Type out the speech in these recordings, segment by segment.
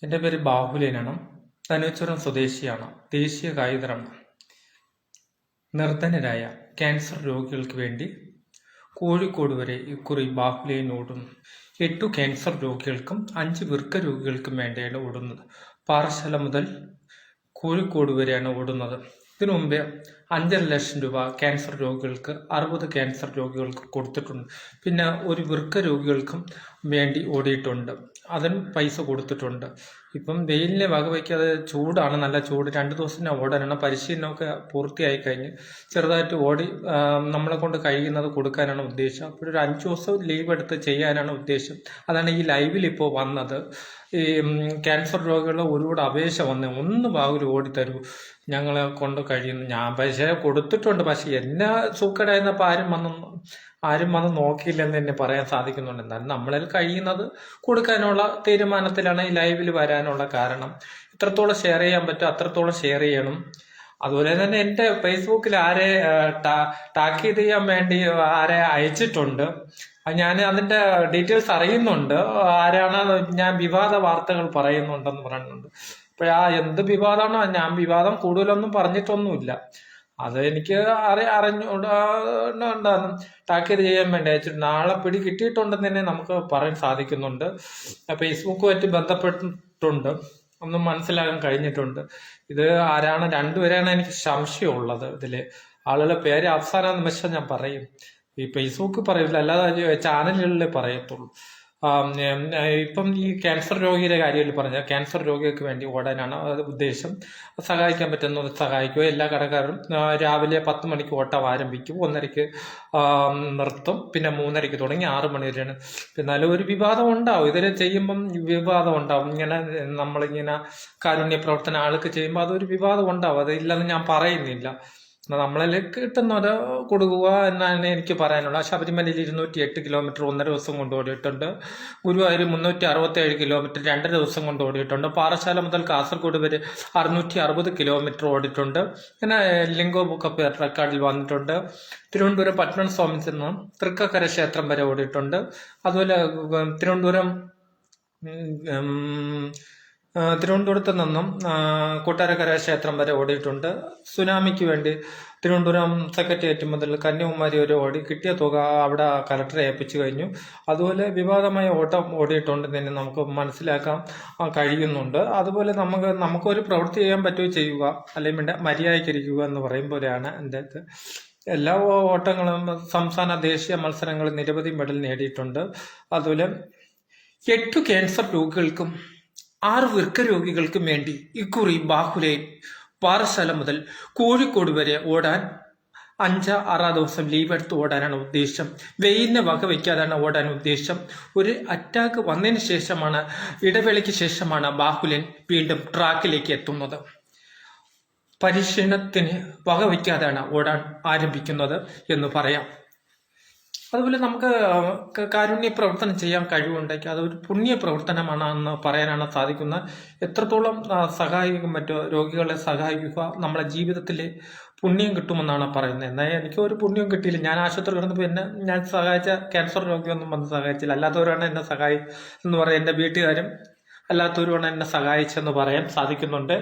എൻ്റെ പേര് ബാഹുലേനാണ്. തനുച്ചുരം സ്വദേശിയാണ്. ദേശീയ കായികതരമാണ്. നിർധനരായ ക്യാൻസർ രോഗികൾക്ക് വേണ്ടി കോഴിക്കോട് വരെ ഇക്കുറി ബാഹുലേൻ ഓടുന്നു. 8 ക്യാൻസർ രോഗികൾക്കും 5 വൃക്ക രോഗികൾക്കും വേണ്ടിയാണ് ഓടുന്നത്. പാറശാല മുതൽ കോഴിക്കോട് വരെയാണ് ഓടുന്നത്. ഇതിനു മുമ്പേ 5.5 ലക്ഷം രൂപ ക്യാൻസർ രോഗികൾക്ക് 60 ക്യാൻസർ രോഗികൾക്ക് കൊടുത്തിട്ടുണ്ട്. പിന്നെ ഒരു വൃക്ക രോഗികൾക്കും വേണ്ടി ഓടിയിട്ടുണ്ട്. അതിനും പൈസ കൊടുത്തിട്ടുണ്ട്. ഇപ്പം വെയിലിനെ വകവയ്ക്കാതെ ചൂടാണ്, നല്ല ചൂട്. 2 ദിവസം ഓടാനാണ്. പരിശീലനമൊക്കെ പൂർത്തിയായി കഴിഞ്ഞ് ചെറുതായിട്ട് ഓടി നമ്മളെ കൊണ്ട് കഴിയുന്നത് കൊടുക്കാനാണ് ഉദ്ദേശം. അപ്പോൾ ഒരു 5 ദിവസം ലീവ് എടുത്ത് ചെയ്യാനാണ് ഉദ്ദേശം. അതാണ് ഈ ലൈവിൽ ഇപ്പോൾ വന്നത്. ഈ ക്യാൻസർ രോഗികളുടെ ഒരുപാട് അപേക്ഷ വന്ന് ഒന്ന് ബാഹുൽ ഓടിത്തരൂ, ഞങ്ങളെ കൊണ്ട് കഴിയുന്നു. ഞാൻ പൈസ കൊടുത്തിട്ടുണ്ട്, പക്ഷെ എന്നെ സൂക്കടായിരുന്നപ്പോൾ ആരും വന്ന് നോക്കിയില്ലെന്ന് തന്നെ പറയാൻ സാധിക്കുന്നുണ്ട്. എന്നാലും നമ്മളിൽ കഴിയുന്നത് കൊടുക്കാനുള്ള തീരുമാനത്തിലാണ് ഈ ലൈവിൽ വരാനുള്ള കാരണം. എത്രത്തോളം ഷെയർ ചെയ്യാൻ പറ്റും അത്രത്തോളം ഷെയർ ചെയ്യണം. അതുപോലെ തന്നെ എൻ്റെ ഫേസ്ബുക്കിൽ ആരെ ടാഗ് ചെയ്യാൻ വേണ്ടി ആരെ അയച്ചിട്ടുണ്ട്. ഞാൻ അതിന്റെ ഡീറ്റെയിൽസ് അറിയുന്നുണ്ട്. ആരാണ് ഞാൻ വിവാദ വാർത്തകൾ പറയുന്നുണ്ടെന്ന് പറയുന്നുണ്ട്. എന്ത് വിവാദമാണോ, ഞാൻ വിവാദം കൂടുതലൊന്നും പറഞ്ഞിട്ടൊന്നുമില്ല. അത് എനിക്ക് അറിഞ്ഞുണ്ടാകും. ടാക്കീത് ചെയ്യാൻ വേണ്ടി അയച്ചിട്ട് നാളെ പിടി കിട്ടിയിട്ടുണ്ടെന്ന് തന്നെ നമുക്ക് പറയാൻ സാധിക്കുന്നുണ്ട്. ഫേസ്ബുക്കുമായിട്ട് ബന്ധപ്പെട്ടിട്ടുണ്ട്, ഒന്നും മനസ്സിലാക്കാൻ കഴിഞ്ഞിട്ടുണ്ട്. ഇത് ആരാണ്, രണ്ടുപേരാണ് എനിക്ക് സംശയമുള്ളത്. ഇതില് ആളുകളുടെ പേര് അവസാന നിമിഷം ഞാൻ പറയും. ഈ ഫേസ്ബുക്ക് പറയില്ല, അല്ലാതെ ചാനലുകളിൽ പറയത്തുള്ളൂ. ഇപ്പം ഈ ക്യാൻസർ രോഗിയുടെ കാര്യത്തിൽ പറഞ്ഞ ക്യാൻസർ രോഗികൾക്ക് വേണ്ടി ഓടാനാണ് ഉദ്ദേശം. സഹായിക്കാൻ പറ്റുന്നത് സഹായിക്കുക. എല്ലാ കടക്കാരും രാവിലെ 10 മണിക്ക് ഓട്ടം ആരംഭിക്കും. 1:30 നിർത്തും. പിന്നെ 3:30 തുടങ്ങി 6 മണി വരെയാണ്. എന്നാലും ഒരു വിവാദം ഉണ്ടാവും. ഇതിൽ ചെയ്യുമ്പം വിവാദം ഉണ്ടാവും. ഇങ്ങനെ നമ്മളിങ്ങനെ കാരുണ്യ പ്രവർത്തനം ആൾക്ക് ചെയ്യുമ്പോൾ അതൊരു വിവാദം ഉണ്ടാവും. അതില്ലെന്ന് ഞാൻ പറയുന്നില്ല. നമ്മളിലേക്ക് കിട്ടുന്നത് കൊടുക്കുക എന്നാണ് എനിക്ക് പറയാനുള്ളത്. ശബരിമലയിൽ 208 കിലോമീറ്റർ 1.5 ദിവസം കൊണ്ട് ഓടിയിട്ടുണ്ട്. ഗുരുവായൂർ 367 കിലോമീറ്റർ 2.5 ദിവസം കൊണ്ട് ഓടിയിട്ടുണ്ട്. പാറശാല മുതൽ കാസർഗോഡ് വരെ 660 കിലോമീറ്റർ ഓടിയിട്ടുണ്ട്. പിന്നെ ലിംഗോ ബുക്ക് ഓഫ് റെക്കോർഡിൽ വന്നിട്ടുണ്ട്. തിരുവനന്തപുരം പത്മനാഭസ്വാമി നിന്ന് തൃക്കക്കര ക്ഷേത്രം വരെ ഓടിയിട്ടുണ്ട്. അതുപോലെ തിരുവനന്തപുരത്ത് നിന്നും കൊട്ടാരക്കര ക്ഷേത്രം വരെ ഓടിയിട്ടുണ്ട്. സുനാമിക്ക് വേണ്ടി തിരുവനന്തപുരം സെക്രട്ടേറിയറ്റ് മുതൽ കന്യാകുമാരി വരെ ഓടി. കിട്ടിയ തുക അവിടെ കലക്ടറെ ഏൽപ്പിച്ചു കഴിഞ്ഞു. അതുപോലെ വിവാദമായ ഓട്ടം ഓടിയിട്ടുണ്ടെന്ന് തന്നെ നമുക്ക് മനസ്സിലാക്കാൻ കഴിയുന്നുണ്ട്. അതുപോലെ നമുക്കൊരു പ്രവൃത്തി ചെയ്യാൻ പറ്റുകയോ ചെയ്യുക, അല്ലെങ്കിൽ മര്യാദയ്ക്കിരിക്കുക എന്ന് പറയും പോലെയാണ് എൻ്റെ എല്ലാ ഓട്ടങ്ങളും. സംസ്ഥാന ദേശീയ മത്സരങ്ങളിൽ നിരവധി മെഡൽ നേടിയിട്ടുണ്ട്. അതുപോലെ 8 ക്യാൻസർ രോഗികൾക്കും 6 വൃക്ക രോഗികൾക്കും വേണ്ടി ഇക്കുറി ബാഹുലേൻ പാറശാല മുതൽ കോഴിക്കോട് വരെ ഓടാൻ 5-6 ദിവസം ലീവ് എടുത്ത് ഓടാനാണ് ഉദ്ദേശം. വെയിലിനെ വകവയ്ക്കാതാണ് ഓടാൻ ഉദ്ദേശം. ഒരു അറ്റാക്ക് വന്നതിന് ശേഷമാണ്, ഇടവേളയ്ക്ക് ശേഷമാണ് ബാഹുലേൻ വീണ്ടും ട്രാക്കിലേക്ക് എത്തുന്നത്. പരിശീലനത്തിന് വകവയ്ക്കാതാണ് ഓടാൻ ആരംഭിക്കുന്നത് എന്ന് പറയാം. അതുപോലെ നമുക്ക് കാരുണ്യ പ്രവർത്തനം ചെയ്യാൻ കഴിവുണ്ടെങ്കിൽ അതൊരു പുണ്യ പ്രവർത്തനമാണെന്ന് പറയാനാണ് സാധിക്കുന്നത്. എത്രത്തോളം സഹായിക്കും മറ്റു രോഗികളെ സഹായിക്കുക, നമ്മളെ ജീവിതത്തിൽ പുണ്യം കിട്ടുമെന്നാണ് പറയുന്നത്. എന്നാൽ എനിക്ക് ഒരു പുണ്യം കിട്ടിയില്ല. ഞാൻ ആശുപത്രി കിടന്നപ്പോൾ ഞാൻ സഹായിച്ച ക്യാൻസർ രോഗിയൊന്നും വന്ന് സഹായിച്ചില്ല. അല്ലാത്തവരാണ് എന്നെ എന്ന് പറയാം. എൻ്റെ വീട്ടുകാരും അല്ലാത്തവരുമാണ് എന്നെ സഹായിച്ചെന്ന് പറയാൻ സാധിക്കുന്നുണ്ട്.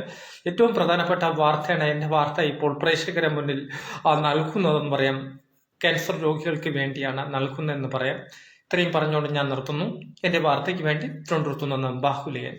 ഏറ്റവും പ്രധാനപ്പെട്ട വാർത്തയാണ് എൻ്റെ വാർത്ത ഇപ്പോൾ പ്രേക്ഷകരെ മുന്നിൽ നൽകുന്നതെന്ന് പറയാം. ക്യാൻസർ രോഗികൾക്ക് വേണ്ടിയാണ് നൽകുന്നതെന്ന് പറയാം. ഇത്രയും പറഞ്ഞുകൊണ്ട് ഞാൻ നിർത്തുന്നു. എൻ്റെ വാർത്തയ്ക്ക് വേണ്ടി തിരുവനന്തപുരത്തു നിന്ന് ബാഹുലേൻ.